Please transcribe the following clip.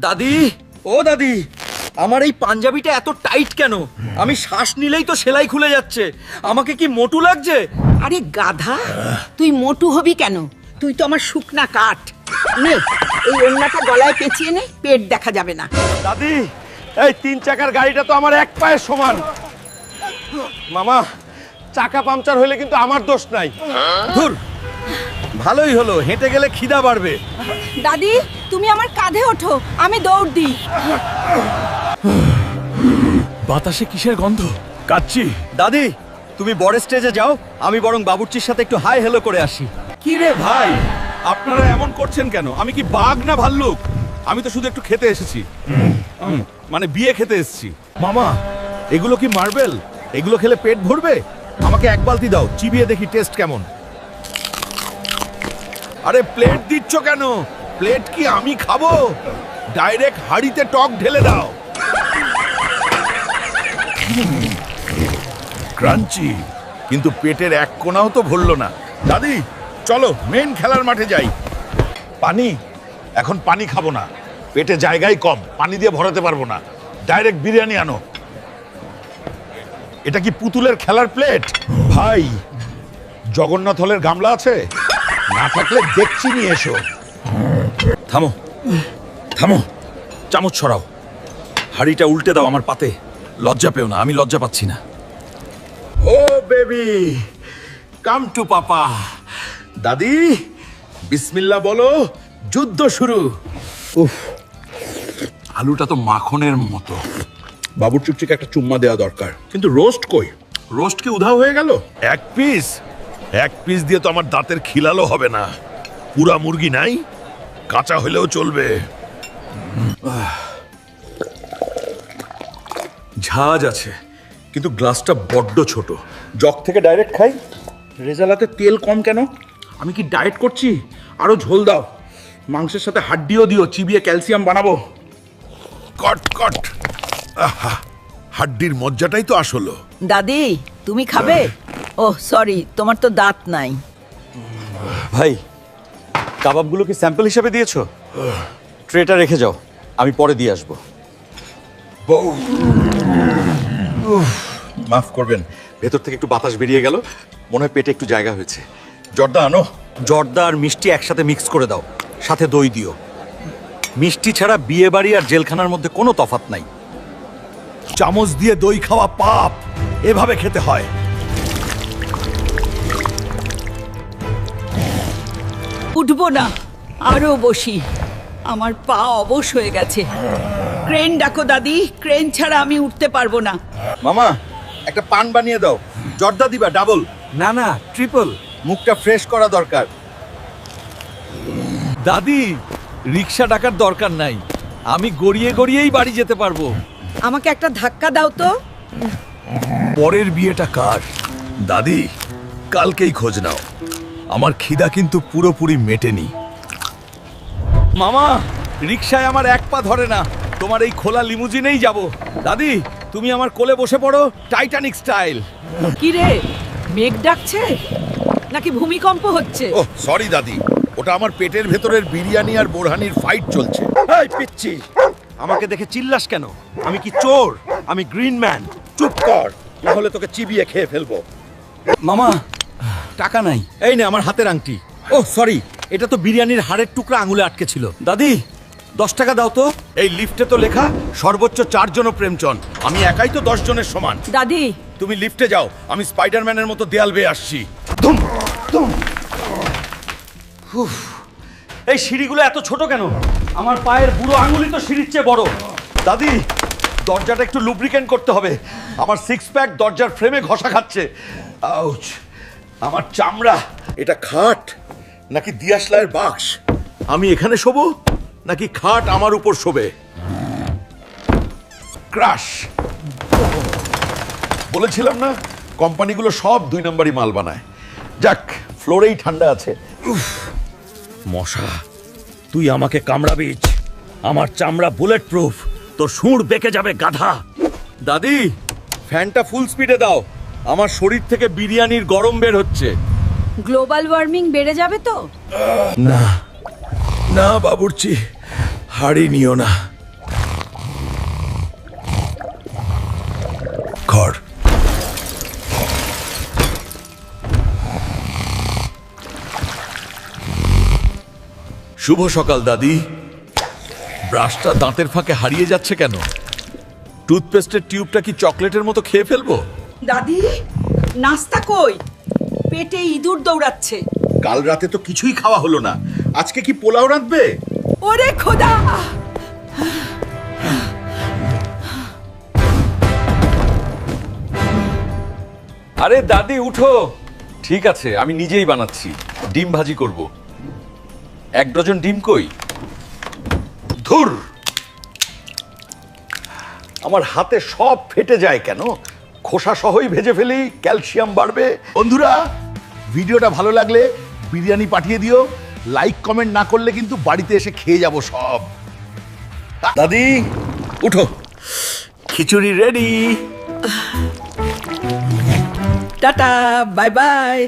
দাদি, ও দাদি, আমার এই পাঞ্জাবিটা এত টাইট কেন? আমি শ্বাস নিলেই তো সেলাই খুলে যাচ্ছে। আমাকে কি মোটু লাগছে? আরে গাধা, তুই মোটু হবি কেন? তুই তো আমার শুকনা কাঠ। নে, এই ওড়নাটা গলায় পেঁচিয়ে নে, পেট দেখা যাবে না। দাদি, এই 3 চাকার গাড়িটা তো আমার এক পায়ের সমান। মামা, চাকা পাংচার হলে কিন্তু আমার দোষ নাই। ধুর, ভালোই হলো, হেঁটে গেলে খিদা বাড়বে। দাদি, তুমি আমার কাঁধে ওঠো, আমি দৌড় দিই। বাতাসে কিসের গন্ধ? কাচ্চি। দাদি, তুমি বড় স্টেজে যাও, আমি বরং বাবুর্চির সাথে একটু হাই হ্যালো করে আসি। কি রে ভাই, আপনারা এমন করছেন কেন? আমি কি বাঘ না ভাল্লুক? আমি তো শুধু একটু খেতে এসেছি, মানে বিয়ে খেতে এসেছি। মামা, এগুলো কি মার্বেল? এগুলো খেলে পেট ভরবে? আমাকে এক বালতি দাও, চিবিয়ে দেখি টেস্ট কেমন। আরে প্লেট দিচ্ছ কেন? প্লেট কি আমি খাবো? ডাইরেক্ট হাঁড়িতে টক ঢেলে দাও। ক্রাঞ্চি, কিন্তু পেটের এক কোণাও তো ভরলো না। দাদি, চলো মেন খেলার মাঠে যাই। পানি? এখন পানি খাবো না, পেটে জায়গাই কম, পানি দিয়ে ভরাতে পারবো না। ডাইরেক্ট বিরিয়ানি আনো। এটা কি পুতুলের খেলার প্লেট? ভাই, জগন্নাথ হলের গামলা আছে? না থাকলে দেখছি নিয়ে এসো। থামো থামো, চামচ ছড়াও। হাড়িটা উল্টে দাও আমার পাতে। লজ্জা পেও না, আমি লজ্জা পাচ্ছি না। ও বেবি, কাম টু পাপা। দাদি, বিসমিল্লাহ বলো, যুদ্ধ শুরু। উফ, আলুটা তো মাখনের মতো। বাবুর চুপচিকে একটা চুম্মা দেওয়া দরকার। কিন্তু রোস্ট কই? রোস্ট কি উধাও হয়ে গেল? এক পিস দিয়ে তো আমার দাঁতের খিলালো হবে না। পুরা মুরগি নাই? কাঁচা হলেও চলবে। ঝাঁজ আছে, কিন্তু গ্লাসটা বড্ড ছোট। জগ থেকে ডাইরেক্ট খাই। রেজালাতে তেল কম কেন? আমি কি ডায়েট করছি? আরো ঝোল দাও, মাংসের সাথে হাড্ডিও দিও, চিবিয়ে ক্যালসিয়াম বানাবো। কট কট, আহা, হাড্ডির মজ্জাটাই তো আসলো। দাদি, তুমি খাবে? ওহ সরি, তোমার তো দাঁত নাই। ভাই, কাবাবগুলো কি স্যাম্পল হিসেবে দিয়েছো? ট্রেটা রেখে যাও, আমি পরে দিয়ে আসবো। বউ, মাফ করবেন, ভেতর থেকে একটু বাতাস বেরিয়ে গেল, মনে হয় পেটে একটু জায়গা হয়েছে। জর্দা আনো। জর্দা আর মিষ্টি একসাথে মিক্স করে দাও, সাথে দই দিও। মিষ্টি ছাড়া বিয়ে বাড়ি আর জেলখানার মধ্যে কোনো তফাৎ নাই। চামচ দিয়ে দই খাওয়া পাপ, এভাবে খেতে হয়। উঠবো না, আরো বসি। আমার পা অবশ হয়ে গেছে। ক্রেন ডাকো দাদি, ক্রেন ছাড়া আমি উঠতে পারবো না। মামা, একটা পান বানিয়ে দাও। জর্দা দিবা ডাবল? না না, ট্রিপল। মুখটা ফ্রেশ করা দরকার। দাদি, রিক্সা ডাকার দরকার নাই, আমি গড়িয়ে গড়িয়েই বাড়ি যেতে পারবো। আমাকে একটা ধাক্কা দাও তো। পরের বিয়েটা কার? দাদি, কালকেই খোঁজ নাও। আমার খিদা কিন্তু পুরোপুরি মেটেনি। মামা, রিক্সায় আমার এক পা ধরে না, তোমার এই খোলা লিমুজিনেই যাব। দাদি, তুমি আমার কোলে বসে পড়ো, টাইটানিক স্টাইল। কি রে, মেঘ ডাকছে নাকি ভূমিকম্প হচ্ছে? ওহ সরি দাদি, ওটা আমার পেটের ভেতরের বিরিয়ানি আর বোরহানির ফাইট চলছে। এই পিচ্ছি, আমাকে দেখে চিল্লাস কেন? আমি কি চোর? আমি গ্রিন ম্যান। চুপ কর, না হলে তোকে চিবিয়ে খেয়ে ফেলবো। মামা, টাকা নাই। এই নে আমার হাতের আংটি। ও সরি, এটা তো বিরিয়ানির হাড়ের টুকরা আঙুলে আটকে ছিল। দাদি, 10 টাকা দাও তো। এই লিফটে তো লেখা সর্বোচ্চ 4 জন প্রেমচন, আমি একাই তো 10 জনের সমান। দাদি, তুমি লিফটে যাও, আমি স্পাইডারম্যানের মতো দেয়াল বেয়ে আসছি। এই সিঁড়িগুলো এত ছোট কেন? আমার পায়ের বুড়ো আঙুলি তো সিঁড়ির চেয়ে বড়। দাদি, দরজাটা একটু লুব্রিকেন্ট করতে হবে। আমার 6 প্যাক দরজার ফ্রেমে ঘষা খাচ্ছে। আউচ, আমার চামড়া। এটা খাট নাকি দিয়াশলাইয়ের বাক্স? আমি এখানে শোবো নাকি খাট আমার উপর শোবে? ক্রাশ। বলেছিলাম না, কোম্পানিগুলো সব 2 নম্বরই মাল বানায়। যাক, ফ্লোরেই ঠান্ডা আছে। মশা, তুই আমাকে কামড়াবিস। আমার চামড়া বুলেট প্রুফ, তোর সুঁড় বেঁকে যাবে গাধা। দাদি, ফ্যানটা ফুল স্পিডে দাও, আমার শরীর থেকে বিরিয়ানির গরম বের হচ্ছে। গ্লোবাল ওয়ার্মিং বেড়ে যাবে তো? না না বাবুর্চি, হাড়ি নিও না। শুভ সকাল দাদি। ব্রাশটা দাঁতের ফাঁকে হারিয়ে যাচ্ছে কেন? টুথপেস্টের টিউবটা কি চকলেটের মতো খেয়ে ফেলবো? দাদি নাস্তা কই? পেটে ইঁদুর দৌড়াচ্ছে। কাল রাতে তো কিছুই খাওয়া হলো না, আজকে কি পোলাও রাঁধবে? ওরে খোদা! আরে দাদি উঠো। ঠিক আছে, আমি নিজেই বানাচ্ছি। ডিম ভাজি করব। 1 ডজন ডিম কই? ধুর, আমার হাতে সব ফেটে যায় কেন? খোসা সহই ভেজে ফেলি, ক্যালসিয়াম বাড়বে। বন্ধুরা, ভিডিওটা ভালো লাগলে বিরিয়ানি পাঠিয়ে দিও। লাইক কমেন্ট না করলে কিন্তু বাড়িতে এসে খেয়ে যাব সব। দাদি উঠো, খিচুড়ি রেডি। Tata, bye bye.